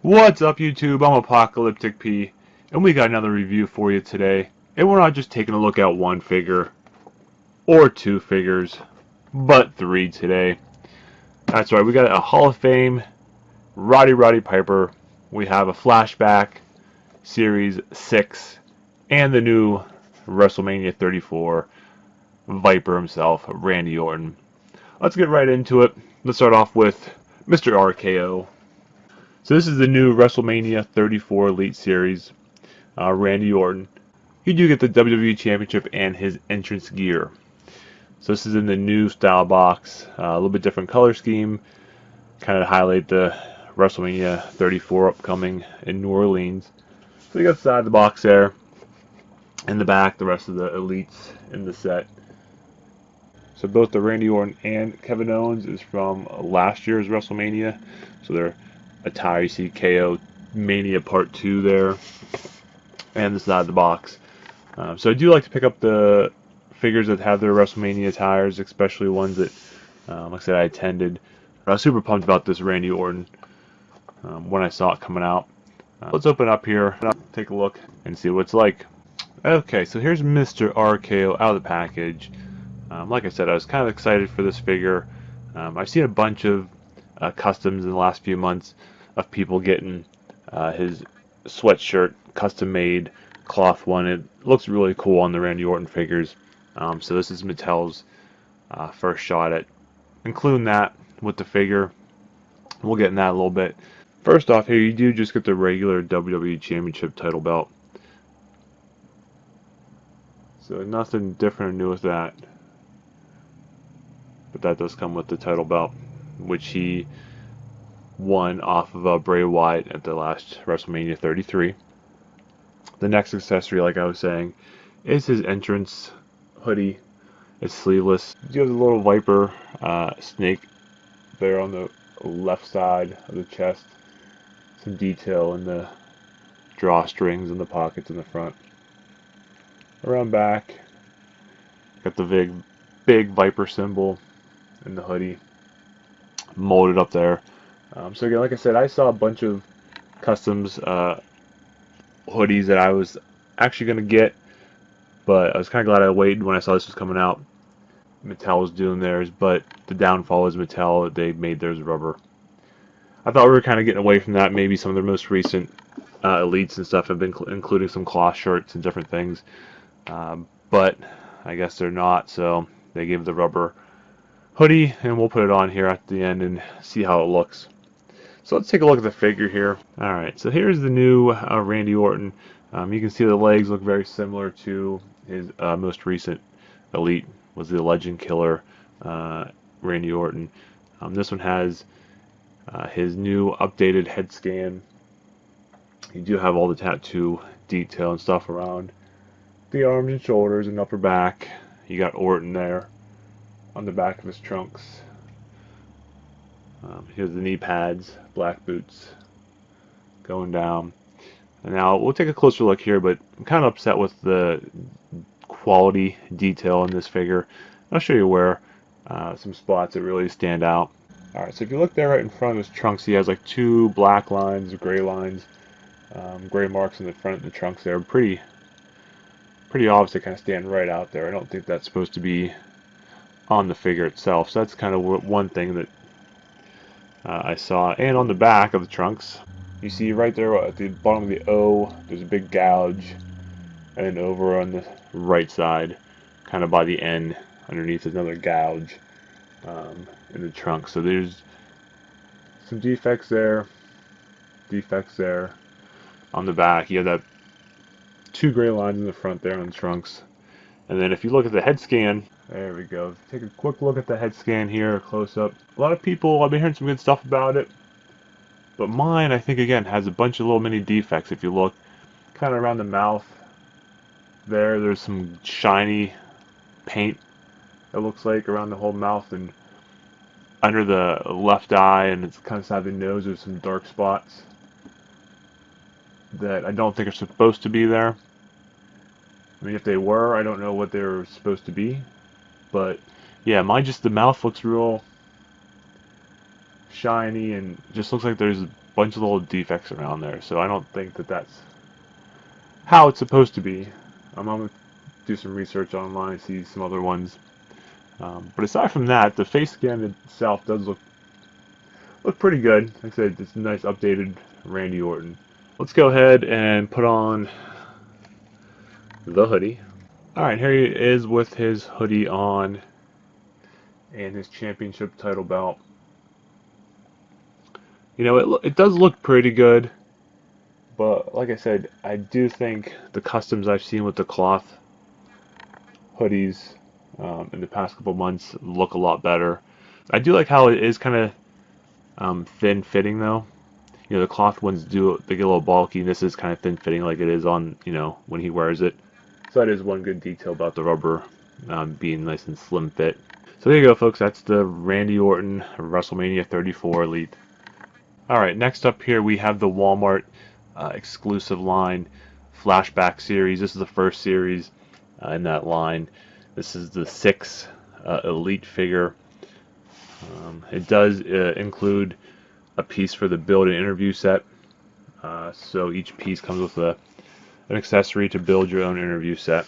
What's up, YouTube? I'm Apocalyptic P, and we got another review for you today. And we're not just taking a look at one figure or two figures, but three today. That's right, we got a Hall of Fame Rowdy Roddy Piper. We have a Flashback Series 6, and the new Wrestlemania 34 Viper himself, Randy Orton. Let's get right into it. Let's start off with Mr. RKO. So this is the new WrestleMania 34 Elite Series, Randy Orton. You do get the WWE Championship and his entrance gear. So this is in the new style box, a little bit different color scheme, kind of highlight the WrestleMania 34 upcoming in New Orleans. So you got the side of the box there. In the back, the rest of the Elites in the set. So both the Randy Orton and Kevin Owens is from last year's WrestleMania. So they're Attire, you see KO Mania Part 2 there, and the side of the box. So I do like to pick up the figures that have their WrestleMania attires, especially ones that, like I said, I attended. I was super pumped about this Randy Orton when I saw it coming out. Let's open up here, take a look, and see what it's like. Okay, so here's Mr. RKO out of the package. Like I said, I was kind of excited for this figure. I've seen a bunch of customs in the last few months of people getting his sweatshirt custom made cloth one. It looks really cool on the Randy Orton figures. So this is Mattel's first shot at including that with the figure. We'll get in that a little bit. First off, here you do just get the regular WWE Championship title belt. So nothing different or new with that. But that does come with the title belt, which he won off of Bray Wyatt at the last WrestleMania 33. The next accessory, like I was saying, is his entrance hoodie. It's sleeveless. You have the little Viper snake there on the left side of the chest. Some detail in the drawstrings and the pockets in the front. Around back, got the big Viper symbol in the hoodie molded up there. So again, like I said, I saw a bunch of customs hoodies that I was actually going to get, but I was kind of glad I waited when I saw this was coming out. Mattel was doing theirs, but the downfall is Mattel. They made theirs rubber. I thought we were kind of getting away from that. Maybe some of their most recent elites and stuff have been including some cloth shirts and different things, but I guess they're not, so they gave the rubber hoodie, and we'll put it on here at the end and see how it looks. So let's take a look at the figure here. Alright, so here's the new Randy Orton. You can see the legs look very similar to his most recent Elite, was the Legend Killer Randy Orton. This one has his new updated head scan. You do have all the tattoo detail and stuff around the arms and shoulders and upper back. You got Orton there on the back of his trunks. Here's the knee pads, black boots going down. And now we'll take a closer look here, but I'm kind of upset with the quality detail in this figure. I'll show you where some spots that really stand out. Alright, so if you look there right in front of his trunks, he has like two black lines, gray lines, gray marks in the front of the trunks there. Pretty obvious, they kind of stand right out there. I don't think that's supposed to be on the figure itself. So that's kind of one thing that I saw. And on the back of the trunks, you see right there at the bottom of the O, there's a big gouge. And then over on the right side, kind of by the end, underneath is another gouge in the trunk. So there's some defects there. On the back, you have that two gray lines in the front there on the trunks. And then if you look at the head scan, there we go. Take a quick look at the head scan here, close up. A lot of people, I've been hearing some good stuff about it, but mine, I think, again, has a bunch of little mini defects. If you look kind of around the mouth there's some shiny paint, it looks like, around the whole mouth, and under the left eye, and it's kind of side of the nose, there's some dark spots that I don't think are supposed to be there. I mean, if they were, I don't know what they were supposed to be. But yeah, the mouth looks real shiny and just looks like there's bunch of little defects around there, so I don't think that that's how it's supposed to be. I'm going to do some research online and see some other ones. But aside from that, the face scan itself does look pretty good. Like I said, it's a nice updated Randy Orton. Let's go ahead and put on the hoodie. Alright, here he is with his hoodie on and his championship title belt. You know, it does look pretty good, but like I said, I do think the customs I've seen with the cloth hoodies in the past couple months look a lot better. I do like how it is kind of thin fitting though. You know, the cloth ones they get a little bulky, and this is kind of thin fitting like it is on, you know, when he wears it. So that is one good detail about the rubber being nice and slim fit. So there you go, folks. That's the Randy Orton WrestleMania 34 Elite. Alright, next up here we have the Walmart exclusive line Flashback series. This is the first series in that line. This is the Syxx Elite figure. It does include a piece for the build and interview set. So each piece comes with an accessory to build your own interview set.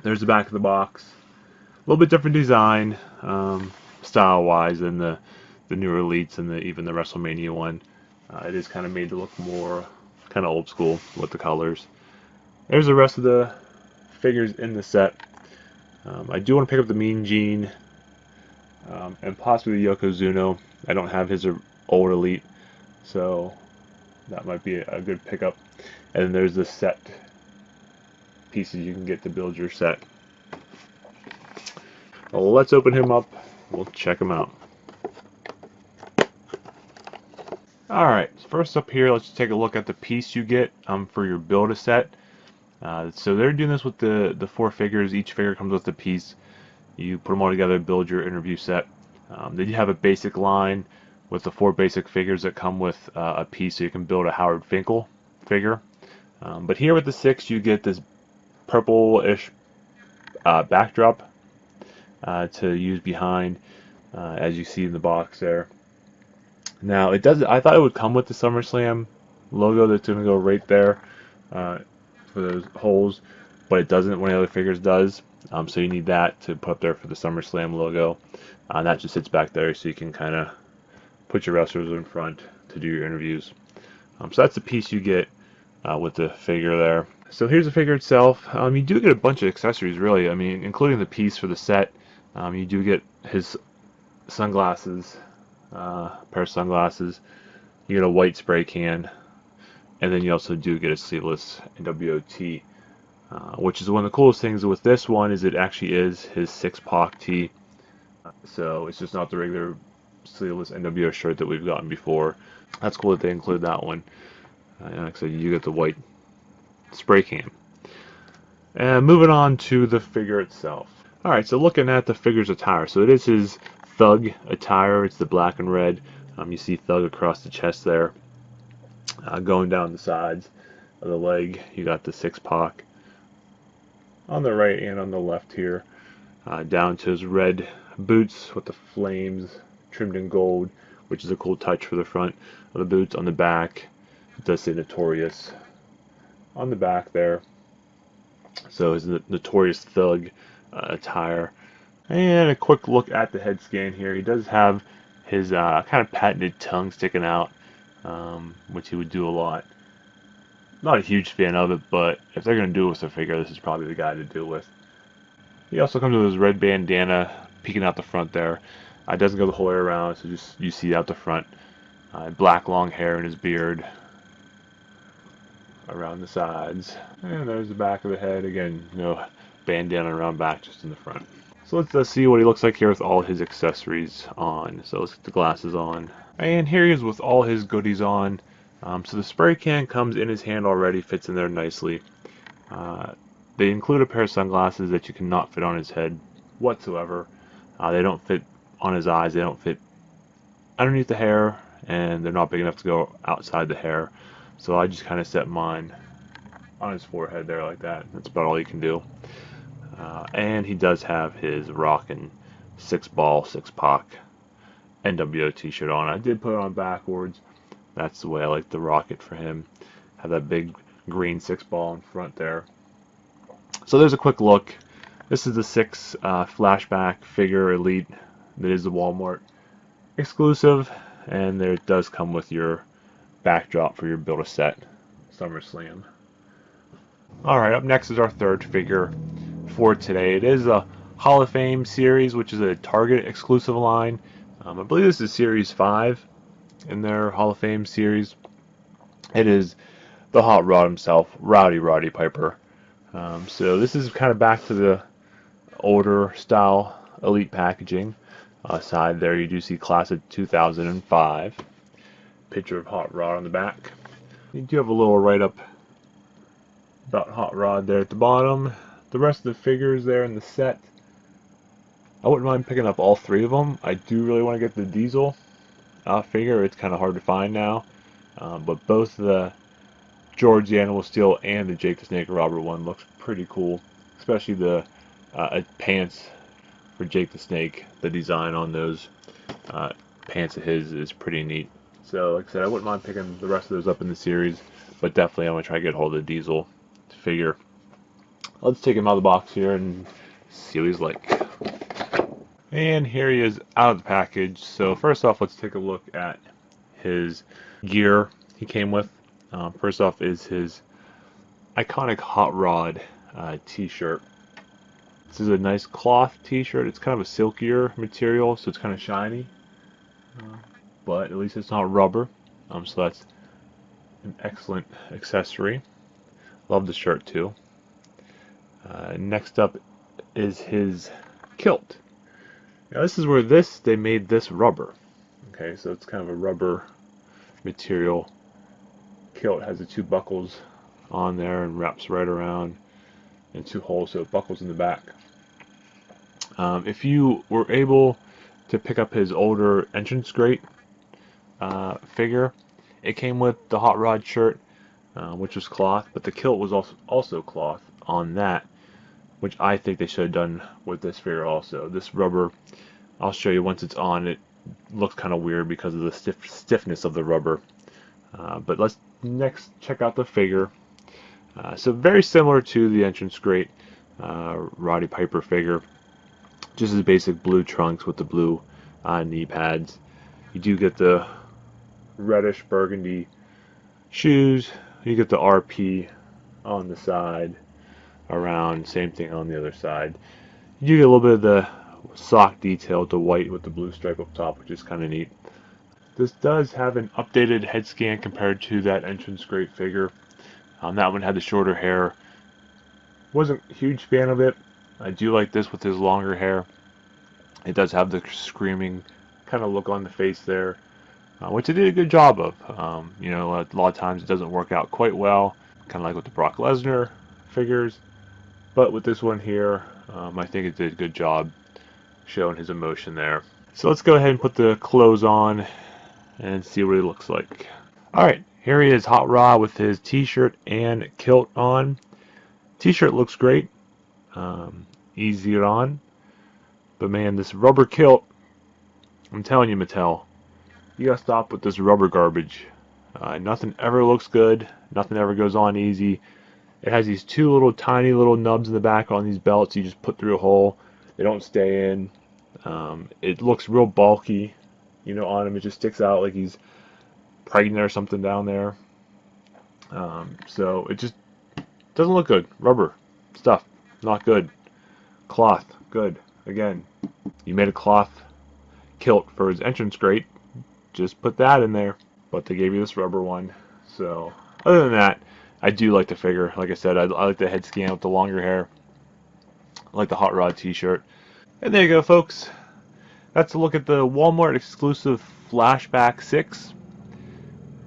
There's the back of the box. A little bit different design, style-wise, than the newer Elites and even the WrestleMania one. It is kind of made to look more kind of old school with the colors. There's the rest of the figures in the set. I do want to pick up the Mean Gene and possibly the Yokozuna. I don't have his old Elite, so that might be a good pickup. And then there's the set pieces you can get to build your set. Well, let's open him up. We'll check him out. Alright, so first up here, let's take a look at the piece you get for your build-a-set. So they're doing this with the 4 figures. Each figure comes with a piece. You put them all together, build your interview set. Then you have a basic line with the 4 basic figures that come with a piece, so you can build a Howard Finkel figure. But here with the Syxx, you get this purple-ish backdrop to use behind, as you see in the box there. Now it does. I thought it would come with the SummerSlam logo that's going to go right there for those holes, but it doesn't. One of the other figures does. So you need that to put up there for the SummerSlam logo. That just sits back there, so you can kind of put your wrestlers in front to do your interviews. So that's the piece you get with the figure there. So here's the figure itself. You do get a bunch of accessories, really. I mean, including the piece for the set. You do get his sunglasses, pair of sunglasses. You get a white spray can, and then you also do get a sleeveless NWO, which is one of the coolest things with this one. Is it actually is his Syxx tee. So it's just not the regular sleeveless NWO shirt that we've gotten before. That's cool that they include that one. Like I said, you get the white spray can. And moving on to the figure itself. Alright, so looking at the figure's attire. So it is his Thug attire. It's the black and red. You see Thug across the chest there. Going down the sides of the leg, you got the Syxx on the right and on the left here. Down to his red boots with the flames trimmed in gold, which is a cool touch for the front of the boots. On the back, it does say Notorious on the back there. So his Notorious Thug attire. And a quick look at the head scan here. He does have his kind of patented tongue sticking out, which he would do a lot. Not a huge fan of it, but if they're going to do it with a figure, this is probably the guy to do it with. He also comes with his red bandana peeking out the front there. It doesn't go the whole way around, so just you see out the front. Black long hair in his beard around the sides. And there's the back of the head. Again, no bandana around back, just in the front. So let's see what he looks like here with all his accessories on. So let's get the glasses on. And here he is with all his goodies on. So the spray can comes in his hand already, fits in there nicely. They include a pair of sunglasses that you cannot fit on his head whatsoever. They don't fit on his eyes, they don't fit underneath the hair, and they're not big enough to go outside the hair. So I just kind of set mine on his forehead there like that. That's about all you can do. And he does have his rockin' Syxx Pac NWO t-shirt on. I did put it on backwards. That's the way I like the rocket for him. Have that big green Syxx ball in front there. So there's a quick look. This is the Syxx Flashback figure elite. That is the Walmart exclusive, and there it does come with your backdrop for your Build-A-Set SummerSlam. Alright, up next is our third figure for today. It is a Hall of Fame series, which is a Target exclusive line. I believe this is Series 5 in their Hall of Fame series. It is the Hot Rod himself, Rowdy Roddy Piper. So this is kind of back to the older style elite packaging. Side there you do see class of 2005. Picture of Hot Rod on the back. You do have a little write-up about Hot Rod there at the bottom. The rest of the figures there in the set, I wouldn't mind picking up all three of them. I do really want to get the Diesel figure. It's kind of hard to find now. But both the George the Animal Steel and the Jake the Snake Robber one looks pretty cool. Especially the pants for Jake the Snake. The design on those pants of his is pretty neat. So like I said, I wouldn't mind picking the rest of those up in the series. But definitely I'm going to try to get hold of the Diesel figure. Let's take him out of the box here and see what he's like. And here he is out of the package. So first off, let's take a look at his gear he came with. First off is his iconic Hot Rod t-shirt. This is a nice cloth t-shirt. It's kind of a silkier material, so it's kind of shiny. But at least it's not rubber. So that's an excellent accessory. Love the shirt too. Next up is his kilt. Now this is where they made this rubber. Okay, so it's kind of a rubber material. Kilt has the two buckles on there and wraps right around, and two holes so it buckles in the back. If you were able to pick up his older entrance grate figure, it came with the Hot Rod shirt, which was cloth, but the kilt was also cloth on that, which I think they should have done with this figure also. This rubber, I'll show you once it's on, it looks kind of weird because of the stiffness of the rubber. But let's next check out the figure. So very similar to the entrance grate Roddy Piper figure. Just his basic blue trunks with the blue knee pads. You do get the reddish burgundy shoes. You get the RP on the side around, same thing on the other side. You do get a little bit of the sock detail, the white with the blue stripe up top, which is kind of neat. This does have an updated head scan compared to that entrance grate figure. That one had the shorter hair. Wasn't a huge fan of it. I do like this with his longer hair. It does have the screaming kind of look on the face there, which it did a good job of. You know, a lot of times it doesn't work out quite well, kind of like with the Brock Lesnar figures. But with this one here, I think it did a good job showing his emotion there. So let's go ahead and put the clothes on and see what he looks like. Alright, here he is, Hot Rod, with his t-shirt and kilt on. T-shirt looks great. Easier on. But man, this rubber kilt, I'm telling you, Mattel, you gotta stop with this rubber garbage. Nothing ever looks good. Nothing ever goes on easy. It has these two little tiny little nubs in the back on these belts you just put through a hole. They don't stay in. It looks real bulky, you know, on him. It just sticks out like he's pregnant or something down there. So it just doesn't look good. Rubber stuff, not good. Cloth, good. Again, you made a cloth kilt for his entrance grate. Just put that in there. But they gave you this rubber one. So other than that, I do like the figure. Like I said, I like the head scan with the longer hair. I like the Hot Rod t-shirt. And there you go, folks. That's a look at the Walmart exclusive Flashback Syxx.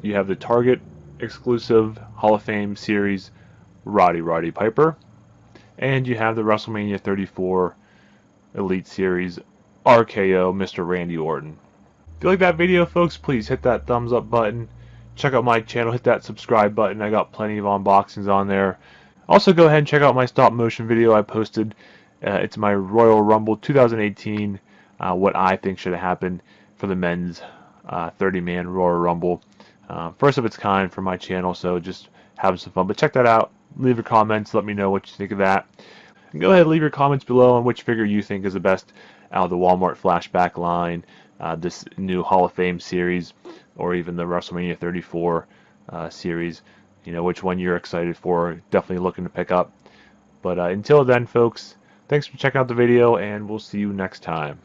You have the Target exclusive Hall of Fame series Rowdy Roddy Piper. And you have the WrestleMania 34 Elite Series RKO Mr. Randy Orton. If you like that video, folks, please hit that thumbs up button. Check out my channel, hit that subscribe button. I got plenty of unboxings on there. Also, go ahead and check out my stop motion video I posted. It's my Royal Rumble 2018, what I think should have happened for the men's 30-man Royal Rumble. First of its kind for my channel, so just having some fun. But check that out. Leave your comments. Let me know what you think of that. And go ahead and leave your comments below on which figure you think is the best out of the Walmart Flashback line, this new Hall of Fame series, or even the Wrestlemania 34 series. You know, which one you're excited for. Definitely looking to pick up. But until then, folks, thanks for checking out the video, and we'll see you next time.